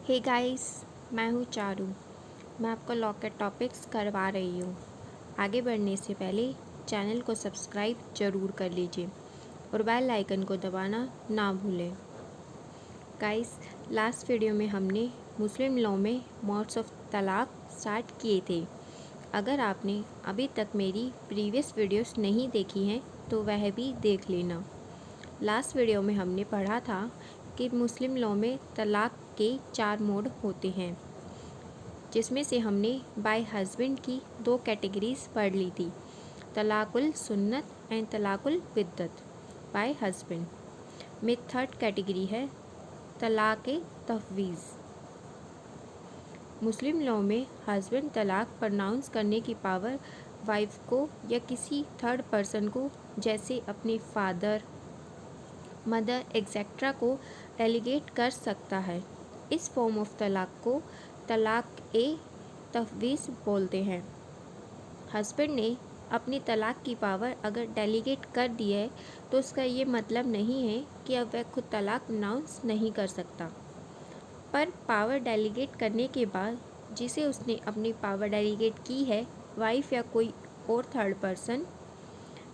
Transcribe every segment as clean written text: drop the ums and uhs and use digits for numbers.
Hey guys, मैं हूँ चारू। मैं आपको लॉ के टॉपिक्स करवा रही हूँ। आगे बढ़ने से पहले चैनल को सब्सक्राइब ज़रूर कर लीजिए और बेल आइकन को दबाना ना भूलें। गाइस, लास्ट वीडियो में हमने मुस्लिम लॉ में मोड्स ऑफ तलाक स्टार्ट किए थे। अगर आपने अभी तक मेरी प्रीवियस वीडियोस नहीं देखी हैं तो वह भी देख लेना। लास्ट वीडियो में हमने पढ़ा था कि मुस्लिम लॉ में तलाक के 4 मोड होते हैं, जिसमें से हमने बाय हस्बैंड की 2 कैटेगरीज पढ़ ली थी, तलाकुल सुन्नत एंड तलाकुल बिद्दत बाय हस्बैंड में। थर्ड कैटेगरी है तलाक तफवीज़। मुस्लिम लॉ में हस्बैंड तलाक प्रनाउंस करने की पावर वाइफ को या किसी थर्ड पर्सन को, जैसे अपने फादर, मदर एक्सेट्रा को डेलीगेट कर सकता है। इस फॉर्म ऑफ तलाक को तलाक तफवीज़ बोलते हैं। हस्बैंड ने अपनी तलाक की पावर अगर डेलीगेट कर दी है तो उसका ये मतलब नहीं है कि अब वह खुद तलाक प्रनाउंस नहीं कर सकता, पर पावर डेलीगेट करने के बाद जिसे उसने अपनी पावर डेलीगेट की है, वाइफ या कोई और थर्ड पर्सन,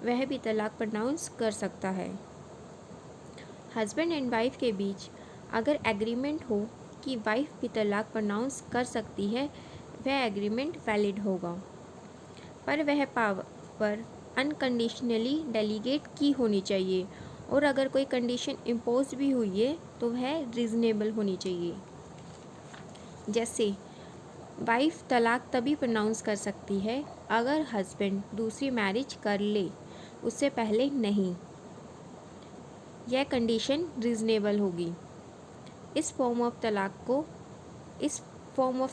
वह भी तलाक प्रनाउंस कर सकता है। हस्बैंड एंड वाइफ के बीच अगर एग्रीमेंट हो कि वाइफ भी तलाक प्रनाउंस कर सकती है, वह एग्रीमेंट वैलिड होगा, पर वह पावर अनकंडीशनली डेलीगेट की होनी चाहिए, और अगर कोई कंडीशन इम्पोज भी हुई है तो वह रीज़नेबल होनी चाहिए। जैसे वाइफ तलाक तभी प्रनाउंस कर सकती है अगर हस्बैंड दूसरी मैरिज कर ले, उससे पहले नहीं। यह कंडीशन रीज़नेबल होगी। इस फॉर्म ऑफ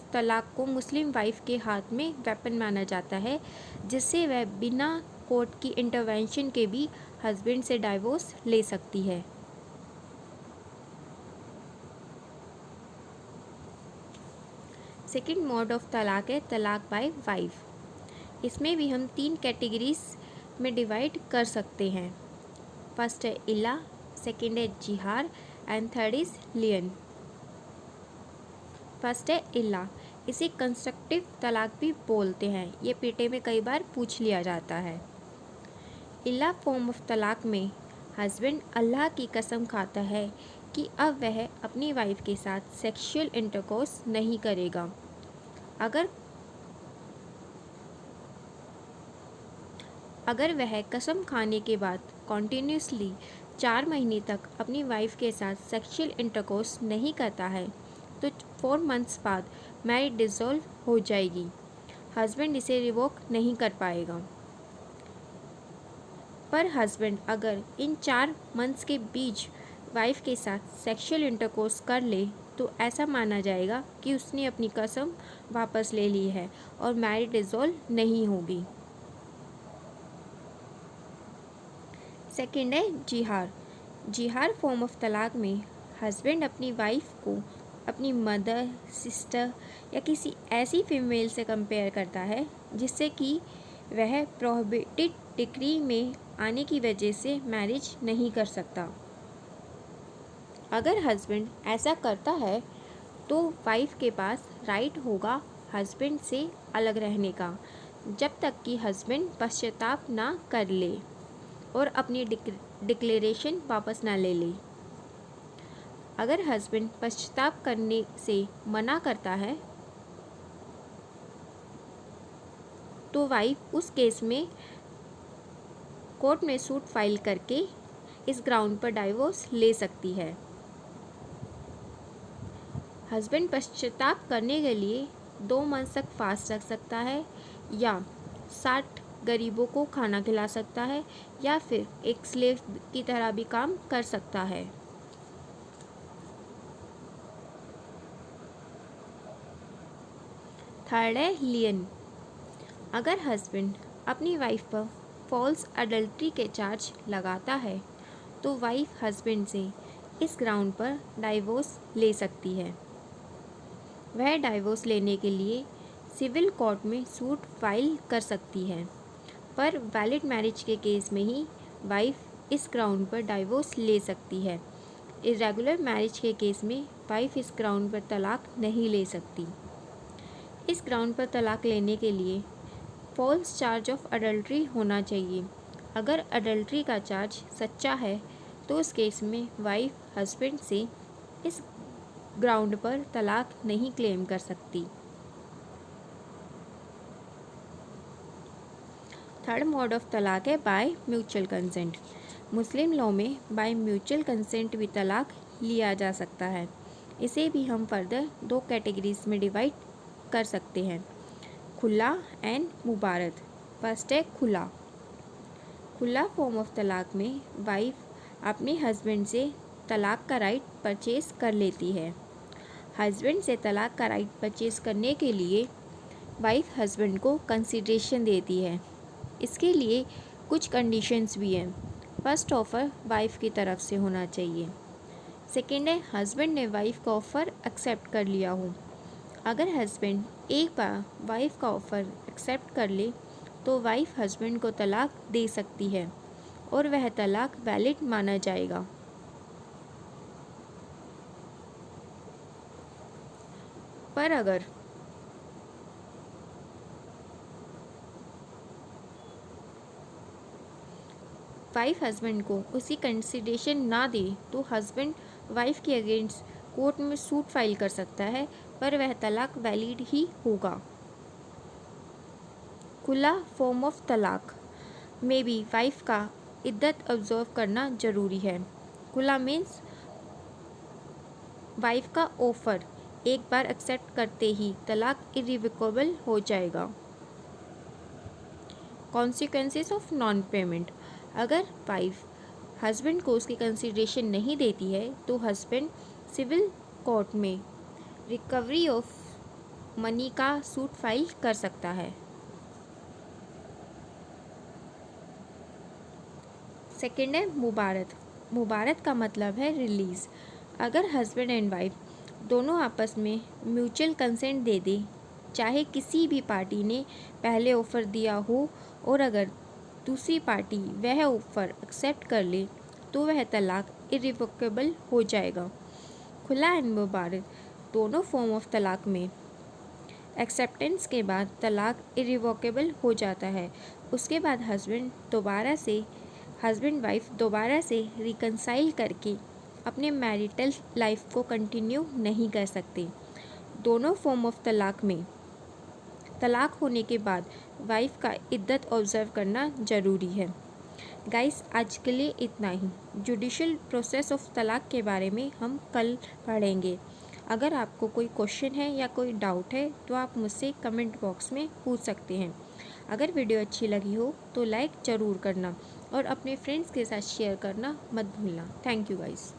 तलाक को मुस्लिम वाइफ के हाथ में वेपन माना जाता है, जिससे वह बिना कोर्ट की इंटरवेंशन के भी हस्बैंड से डाइवोर्स ले सकती है। सेकंड मोड ऑफ तलाक है तलाक बाय वाइफ। इसमें भी हम 3 कैटेगरीज में डिवाइड कर सकते हैं। फर्स्ट है इला, सेकंड है जिहार एंड थर्ड इज लियन। फर्स्ट है इला। इसे कंस्ट्रक्टिव तलाक भी बोलते हैं। ये पीटे में कई बार पूछ लिया जाता है। इला फॉर्म ऑफ तलाक में हस्बैंड अल्लाह की कसम खाता है कि अब वह अपनी वाइफ के साथ सेक्सुअल इंटरकोर्स नहीं करेगा। अगर वह कसम खाने के बाद कॉन्टीन्यूसली 4 महीने तक अपनी वाइफ के साथ सेक्सुअल इंटरकोर्स नहीं करता है तो 4 मंथ्स बाद मैरिज डिसॉल्व हो जाएगी। हस्बैंड इसे रिवोक नहीं कर पाएगा। पर हस्बैंड अगर इन 4 मंथ्स के बीच वाइफ के साथ सेक्सुअल इंटरकोर्स कर ले तो ऐसा माना जाएगा कि उसने अपनी कसम वापस ले ली है और मैरिज डिसॉल्व नहीं होगी। सेकेंड है जिहार। जिहार फॉर्म ऑफ तलाक में हस्बैंड अपनी वाइफ को अपनी मदर, सिस्टर या किसी ऐसी फीमेल से कंपेयर करता है जिससे कि वह प्रोहिबिटेड डिक्री में आने की वजह से मैरिज नहीं कर सकता। अगर हस्बैंड ऐसा करता है तो वाइफ के पास राइट होगा हस्बैंड से अलग रहने का, जब तक कि हस्बैंड पश्चाताप ना कर ले और अपनी डिक्लेरेशन वापस ना ले ले। अगर हस्बैंड पश्चाताप करने से मना करता है तो वाइफ उस केस में कोर्ट में सूट फाइल करके इस ग्राउंड पर डाइवोर्स ले सकती है। हस्बैंड पश्चाताप करने के लिए 2 मंथ तक फास्ट रख सकता है, या 60 गरीबों को खाना खिला सकता है, या फिर एक स्लेव की तरह भी काम कर सकता है। थर्ड है लियन। अगर हस्बैंड अपनी वाइफ पर फॉल्स अडल्ट्री के चार्ज लगाता है तो वाइफ हस्बैंड से इस ग्राउंड पर डाइवोर्स ले सकती है। वह डाइवोर्स लेने के लिए सिविल कोर्ट में सूट फाइल कर सकती है, पर वैलिड मैरिज के केस में ही वाइफ इस ग्राउंड पर डाइवोर्स ले सकती है। इरेगुलर मैरिज के केस में वाइफ इस ग्राउंड पर तलाक नहीं ले सकती। इस ग्राउंड पर तलाक लेने के लिए फॉल्स चार्ज ऑफ अडल्ट्री होना चाहिए। अगर अडल्ट्री का चार्ज सच्चा है तो उस केस में वाइफ हस्बैंड से इस ग्राउंड पर तलाक नहीं क्लेम कर सकती। थर्ड मोड ऑफ तलाक है by mutual consent. Muslim law में बाय म्यूचुअल कंसेंट भी तलाक लिया जा सकता है। इसे भी हम फर्दर 2 कैटेगरीज में डिवाइड कर सकते हैं, खुला एंड मुबारत। फर्स्ट है खुला। खुला फॉर्म ऑफ तलाक में वाइफ अपने हस्बैंड से तलाक का राइट परचेज कर लेती है। हस्बैंड से तलाक का राइट परचेज करने के लिए वाइफ हस्बैंड को कंसिडरेशन देती है। इसके लिए कुछ कंडीशंस भी हैं। फर्स्ट ऑफ़र वाइफ की तरफ से होना चाहिए। सेकेंड है हस्बैंड ने वाइफ का ऑफ़र एक्सेप्ट कर लिया हो। अगर हस्बैंड एक बार वाइफ का ऑफ़र एक्सेप्ट कर ले तो वाइफ हस्बैंड को तलाक दे सकती है और वह तलाक वैलिड माना जाएगा। पर अगर वाइफ हस्बैंड को उसी कंसिडरेशन ना दे तो हस्बैंड वाइफ के अगेंस्ट कोर्ट में सूट फाइल कर सकता है, पर वह तलाक वैलिड ही होगा। खुला फॉर्म ऑफ तलाक में भी वाइफ का इद्दत ऑब्जर्व करना ज़रूरी है। खुला मीन्स वाइफ का ऑफ़र एक बार एक्सेप्ट करते ही तलाक इरिवोकेबल हो जाएगा। Consequences of non payment. अगर वाइफ हस्बैंड को उसकी कंसिडरेशन नहीं देती है तो हस्बैंड सिविल कोर्ट में रिकवरी ऑफ मनी का सूट फाइल कर सकता है। सेकेंड है मुबारत। मुबारत का मतलब है रिलीज़। अगर हस्बैंड एंड वाइफ दोनों आपस में म्यूचुअल कंसेंट दे दें, चाहे किसी भी पार्टी ने पहले ऑफ़र दिया हो, और अगर दूसरी पार्टी वह ऑफ़र एक्सेप्ट कर ले तो वह तलाक इरिवोकेबल हो जाएगा। खुला एंड मुबारत दोनों फॉर्म ऑफ तलाक में एक्सेप्टेंस के बाद तलाक इरिवोकेबल हो जाता है। उसके बाद हस्बैंड वाइफ दोबारा से रिकंसाइल करके अपने मैरिटल लाइफ को कंटिन्यू नहीं कर सकते। दोनों फॉर्म ऑफ तलाक में तलाक होने के बाद वाइफ का इद्दत ऑब्जर्व करना ज़रूरी है। गाइस, आज के लिए इतना ही। जुडिशल प्रोसेस ऑफ तलाक के बारे में हम कल पढ़ेंगे। अगर आपको कोई क्वेश्चन है या कोई डाउट है तो आप मुझसे कमेंट बॉक्स में पूछ सकते हैं। अगर वीडियो अच्छी लगी हो तो लाइक ज़रूर करना और अपने फ्रेंड्स के साथ शेयर करना मत भूलना। Thank you guys.